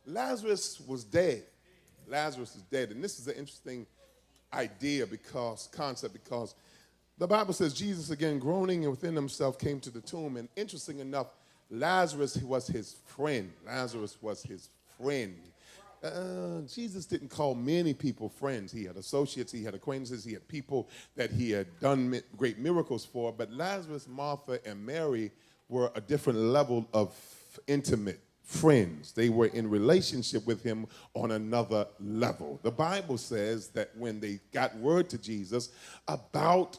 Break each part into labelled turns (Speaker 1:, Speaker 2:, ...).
Speaker 1: Lazarus was dead. Lazarus is dead. And this is an interesting concept, because the Bible says Jesus, again, groaning within himself, came to the tomb. And interesting enough, Lazarus was his friend. Lazarus was his friend. Jesus didn't call many people friends. He had associates, he had acquaintances, he had people that he had done great miracles for. But Lazarus, Martha, and Mary were a different level of intimate friends. They were in relationship with him on another level. The Bible says that when they got word to Jesus about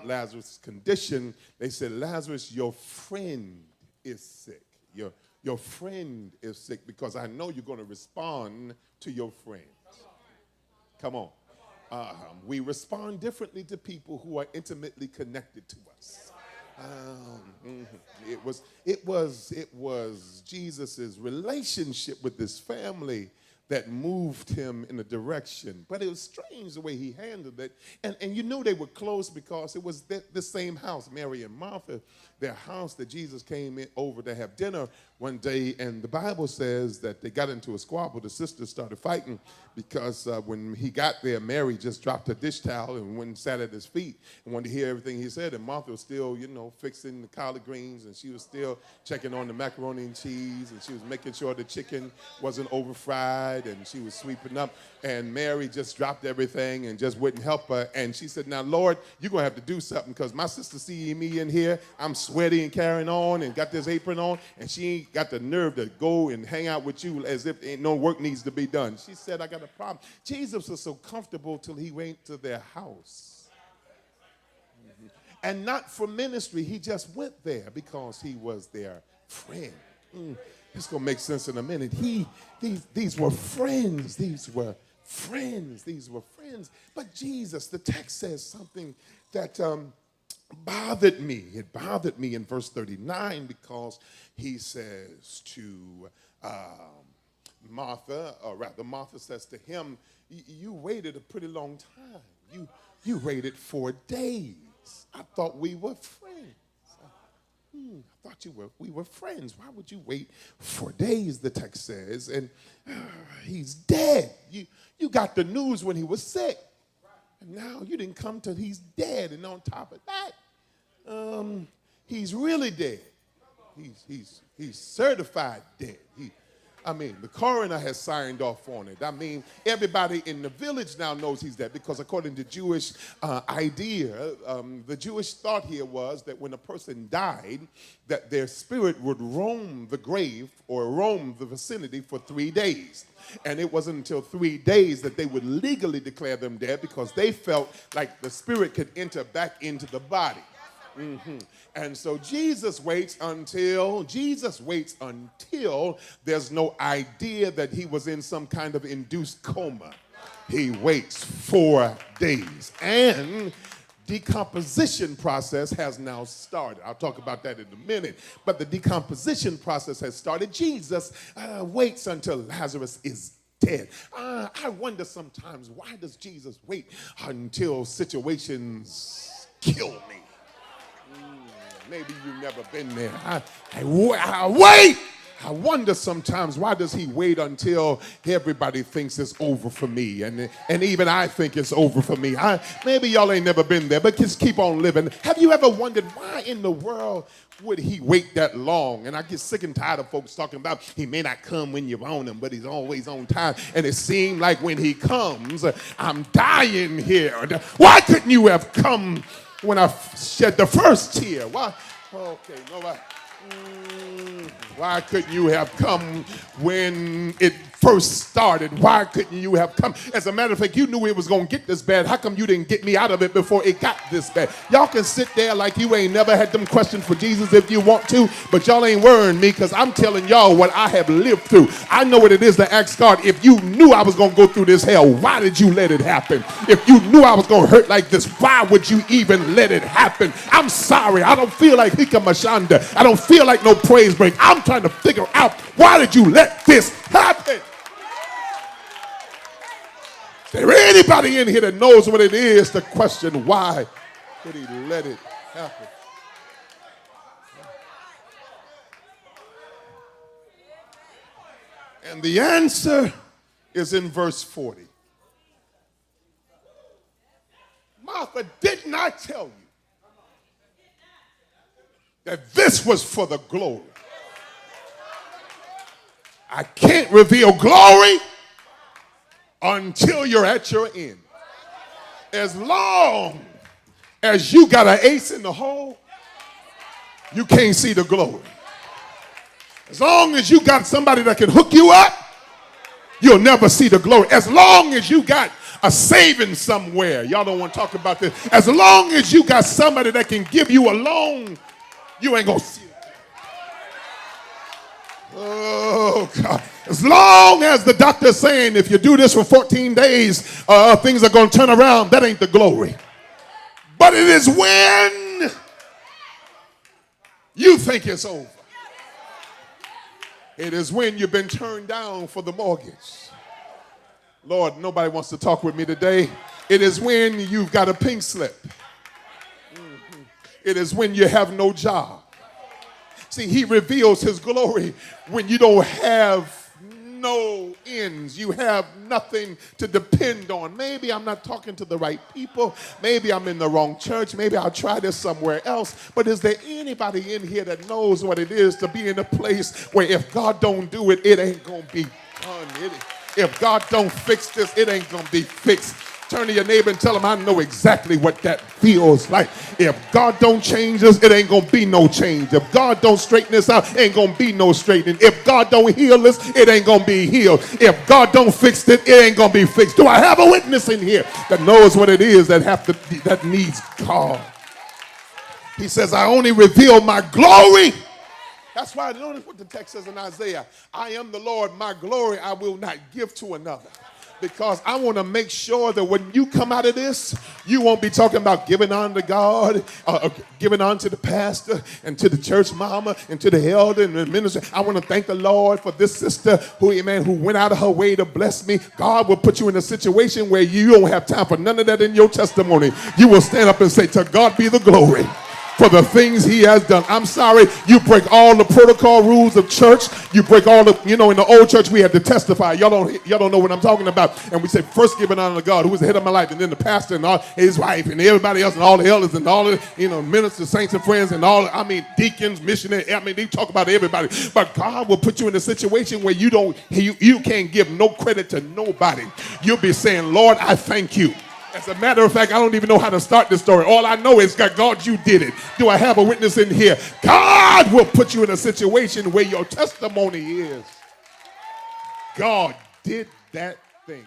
Speaker 1: Lazarus' condition, they said, Lazarus, your friend is sick. Your friend is sick, because I know you're going to respond to your friends. Come on. We respond differently to people who are intimately connected to us. It was Jesus's relationship with his family that moved him in a direction. But it was strange the way he handled it. And you know they were close, because it was the same house, Mary and Martha, their house, that Jesus came over to have dinner one day. And the Bible says that they got into a squabble. The sisters started fighting, because when he got there, Mary just dropped her dish towel and went and sat at his feet and wanted to hear everything he said. And Martha was still, fixing the collard greens, and she was still checking on the macaroni and cheese, and she was making sure the chicken wasn't over fried, and she was sweeping up. And Mary just dropped everything and just wouldn't help her. And she said, now, Lord, you're going to have to do something, because my sister see me in here. I'm sweaty and carrying on and got this apron on, and she ain't got the nerve to go and hang out with you as if ain't no work needs to be done. She said, I got a problem. Jesus was so comfortable till he went to their house. And not for ministry. He just went there because he was their friend. It's going to make sense in a minute. These were friends. These were friends. These were friends. But Jesus, the text says something that bothered me. It bothered me in verse 39, because he says to Martha, or rather Martha says to him, you waited a pretty long time. You waited 4 days. I thought we were friends. I thought we were friends. Why would you wait 4 days, the text says? And he's dead. You got the news when he was sick. And now you didn't come till he's dead. And on top of that, he's really dead. He's certified dead. The coroner has signed off on it. Everybody in the village now knows he's dead, because according to Jewish idea, the Jewish thought here was that when a person died, that their spirit would roam the grave or roam the vicinity for 3 days. And it wasn't until 3 days that they would legally declare them dead, because they felt like the spirit could enter back into the body. And so Jesus waits until there's no idea that he was in some kind of induced coma. He waits 4 days. And decomposition process has now started. I'll talk about that in a minute. But the decomposition process has started. Jesus waits until Lazarus is dead. I wonder sometimes, why does Jesus wait until situations kill me? Maybe you've never been there. I wait. I wonder sometimes, why does he wait until everybody thinks it's over for me? And even I think it's over for me. Maybe y'all ain't never been there, but just keep on living. Have you ever wondered, why in the world would he wait that long? And I get sick and tired of folks talking about he may not come when you want him, but he's always on time. And it seemed like when he comes, I'm dying here. Why couldn't you have come when I shed the first tear? Why? Okay, no, why couldn't you have come when it first started? Why couldn't you have come? As a matter of fact, you knew it was going to get this bad. How come you didn't get me out of it before it got this bad? Y'all can sit there like you ain't never had them questions for Jesus if you want to, but y'all ain't worrying me, because I'm telling y'all what I have lived through. I know what it is to ask God, if you knew I was going to go through this hell, why did you let it happen? If you knew I was going to hurt like this, why would you even let it happen? I'm sorry. I don't feel like Hika Mashanda. I don't feel like no praise break. I'm trying to figure out, why did you let this happen? Is there anybody in here that knows what it is to question, why did he let it happen? And the answer is in verse 40. Martha, didn't I tell you that this was for the glory? I can't reveal glory until you're at your end. As long as you got an ace in the hole, you can't see the glory. As long as you got somebody that can hook you up, you'll never see the glory. As long as you got a saving somewhere, y'all don't want to talk about this. As long as you got somebody that can give you a loan, you ain't gonna see it. Oh God. As long as the doctor's saying if you do this for 14 days, things are gonna turn around, that ain't the glory. But it is when you think it's over. It is when you've been turned down for the mortgage. Lord, nobody wants to talk with me today. It is when you've got a pink slip. It is when you have no job. See, he reveals his glory when you don't have no ends. You have nothing to depend on. Maybe I'm not talking to the right people. Maybe I'm in the wrong church. Maybe I'll try this somewhere else. But is there anybody in here that knows what it is to be in a place where if God don't do it, it ain't going to be done? If God don't fix this, it ain't going to be fixed. Turn to your neighbor and tell him, I know exactly what that feels like. If God don't change us, it ain't going to be no change. If God don't straighten us out, it ain't going to be no straightening. If God don't heal us, it ain't going to be healed. If God don't fix it, it ain't going to be fixed. Do I have a witness in here that knows what it is that needs God? He says, I only reveal my glory. That's why notice what the text says in Isaiah. I am the Lord, my glory I will not give to another. Because I want to make sure that when you come out of this, you won't be talking about giving on to God, giving on to the pastor and to the church mama and to the elder and the minister. I want to thank the Lord for this sister who went out of her way to bless me. God will put you in a situation where you don't have time for none of that in your testimony. You will stand up and say, to God be the glory for the things he has done. I'm sorry, you break all the protocol rules of church. You break all the, in the old church we had to testify. Y'all don't know what I'm talking about. And we said first giving honor to God, who was the head of my life, and then the pastor and all his wife and everybody else and all the elders and all the ministers, saints and friends and all, deacons, missionaries. They talk about everybody. But God will put you in a situation where you can't give no credit to nobody. You'll be saying, Lord, I thank you. As a matter of fact, I don't even know how to start this story. All I know is, God, you did it. Do I have a witness in here? God will put you in a situation where your testimony is, God did that thing.